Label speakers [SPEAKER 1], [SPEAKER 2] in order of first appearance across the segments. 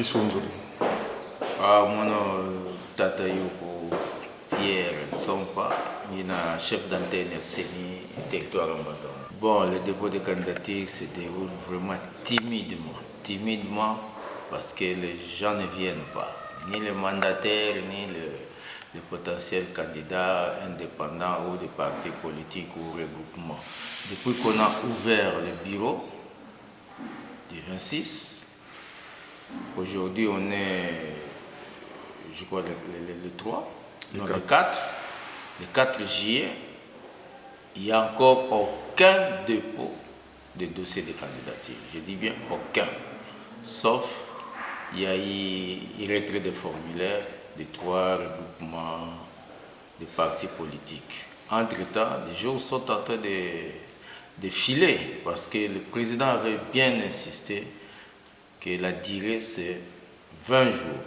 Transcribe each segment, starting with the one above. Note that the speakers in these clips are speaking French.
[SPEAKER 1] Qui sont
[SPEAKER 2] Mon tata Yoko Pierre Tsompa, il est chef d'antenne à Séni, territoire Amazon. Bon, le dépôt de candidature se déroule vraiment timidement, parce que les gens ne viennent pas. Ni les mandataires, ni les potentiels candidats indépendants ou des partis politiques ou regroupements. Depuis qu'on a ouvert le bureau du 26, aujourd'hui on est, je crois, le 3, non, le 4 juillet, il n'y a encore aucun dépôt de dossier de candidature. Je dis bien aucun. Sauf, il y a eu retrait de formulaires de 3 regroupements de partis politiques. Entre-temps, les jours sont en train de filer parce que le président avait bien insisté que la durée c'est 20 jours,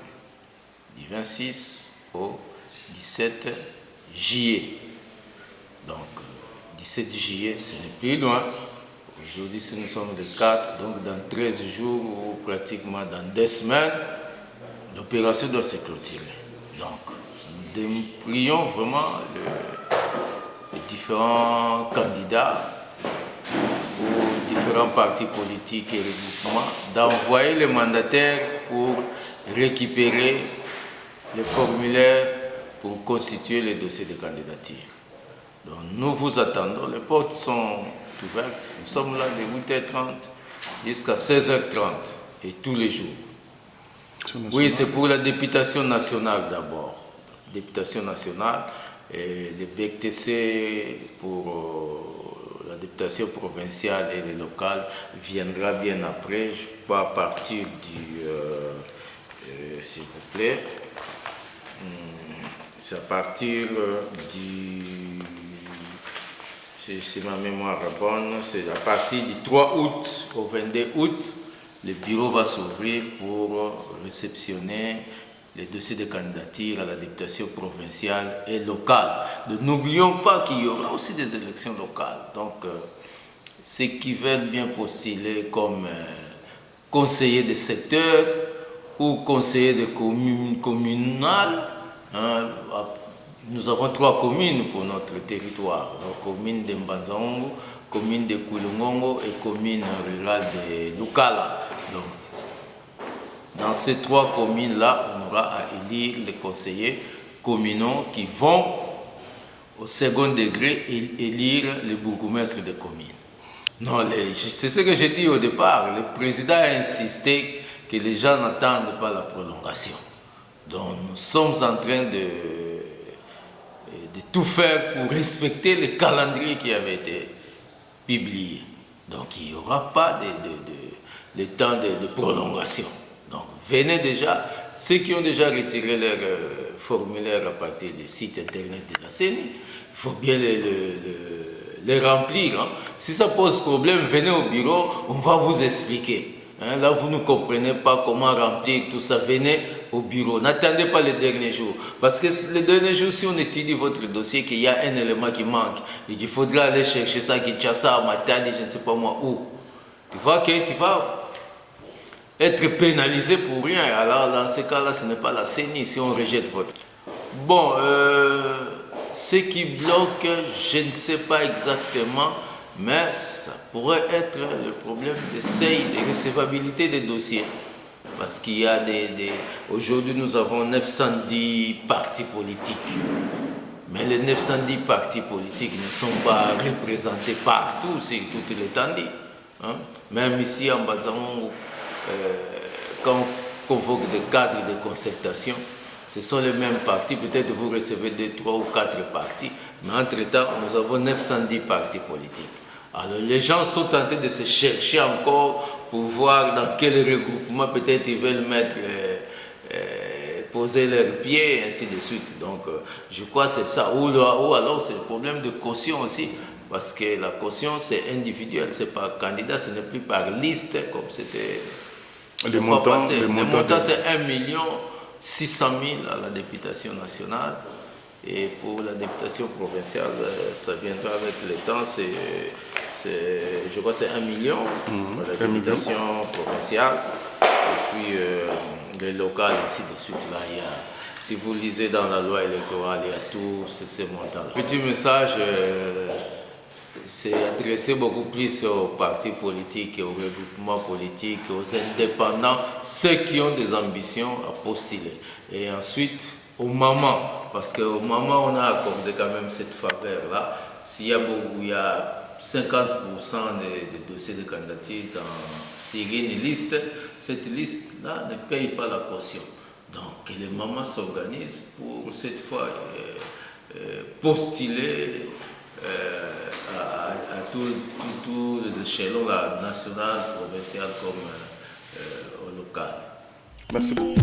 [SPEAKER 2] du 26 au 17 juillet. Donc, 17 juillet, ce n'est plus loin. Aujourd'hui, si nous sommes le 4, donc dans 13 jours ou pratiquement dans 2 semaines, l'opération doit se clôturer. Donc, nous prions vraiment les différents candidats ou différents partis politiques et regroupements d'envoyer les mandataires pour récupérer les formulaires pour constituer les dossiers de candidature. Donc, nous vous attendons, les portes sont ouvertes, nous sommes là de 8h30 jusqu'à 16h30 et tous les jours. Oui, c'est pour la députation nationale d'abord. Députation nationale, et le BTC pour la députation provinciale et les locales viendra bien après. Je peux à partir du... s'il vous plaît, c'est à partir du... Si ma mémoire est bonne, c'est à partir du 3 août au 22 août, le bureau va s'ouvrir pour réceptionner les dossiers de candidature à la députation provinciale et locale. N'oublions pas qu'il y aura aussi des élections locales. Donc, ceux qui veulent bien postuler comme conseillers de secteur ou conseillers de communal, hein, nous avons 3 communes pour notre territoire. La commune de Mbanzaongo, commune de Koulongongo et commune rurale de Lukala. Donc, dans ces 3 communes-là, on aura à élire les conseillers communaux qui vont au second degré élire les bourgmestres des communes. Non, c'est ce que j'ai dit au départ. Le président a insisté que les gens n'attendent pas la prolongation. Donc nous sommes en train de tout faire pour respecter le calendrier qui avait été publié. Donc il n'y aura pas de temps de prolongation. Donc venez déjà, ceux qui ont déjà retiré leur formulaire à partir du site internet de la CENI, il faut bien les remplir. Hein. Si ça pose problème, venez au bureau, on va vous expliquer. Hein, là, vous ne comprenez pas comment remplir tout ça, venez au bureau. N'attendez pas les derniers jours. Parce que les derniers jours, si on étudie votre dossier, qu'il y a un élément qui manque, et qu'il faudra aller chercher ça, Kinshasa, à Matadi, je ne sais pas moi où, tu vois que tu vas être pénalisé pour rien. Alors, dans ce cas-là, ce n'est pas la CENI si on rejette votre. Bon, ce qui bloque, je ne sais pas exactement, mais ça pourrait être le problème de seuil de recevabilité des dossiers. Parce qu'il y a aujourd'hui, nous avons 910 partis politiques. Mais les 910 partis politiques ne sont pas représentés partout sur toute l'étendue. Hein? Même ici, en Bazamon, quand on convoque des cadres de concertation, ce sont les mêmes partis. Peut-être vous recevez 2, 3 ou 4 partis. Mais entre-temps, nous avons 910 partis politiques. Alors les gens sont tentés de se chercher encore pour voir dans quel regroupement peut-être ils veulent mettre, poser leurs pieds, et ainsi de suite. Donc je crois que c'est ça. Ou alors c'est le problème de caution aussi. Parce que la caution c'est individuel, c'est pas candidat, ce n'est plus par liste comme c'était
[SPEAKER 1] les montants.
[SPEAKER 2] Le montant c'est 1 600 000 à la députation nationale. Et pour la députation provinciale, ça viendra avec le temps, je crois que c'est 1 million pour la députation provinciale. Et puis les locales, ainsi de suite. Là, si vous lisez dans la loi électorale, il y a tous ces montants. Petit message, c'est adressé beaucoup plus aux partis politiques, aux regroupements politiques, aux indépendants, ceux qui ont des ambitions à postuler. Et ensuite, aux mamans, parce qu'aux mamans, on a accordé quand même cette faveur-là. S'il y a 50% des dossiers de candidature sur une liste, cette liste-là ne paye pas la caution. Donc, les mamans s'organisent pour cette fois postuler à tous les échelons, la nationale, provinciale comme au local.
[SPEAKER 1] Merci beaucoup.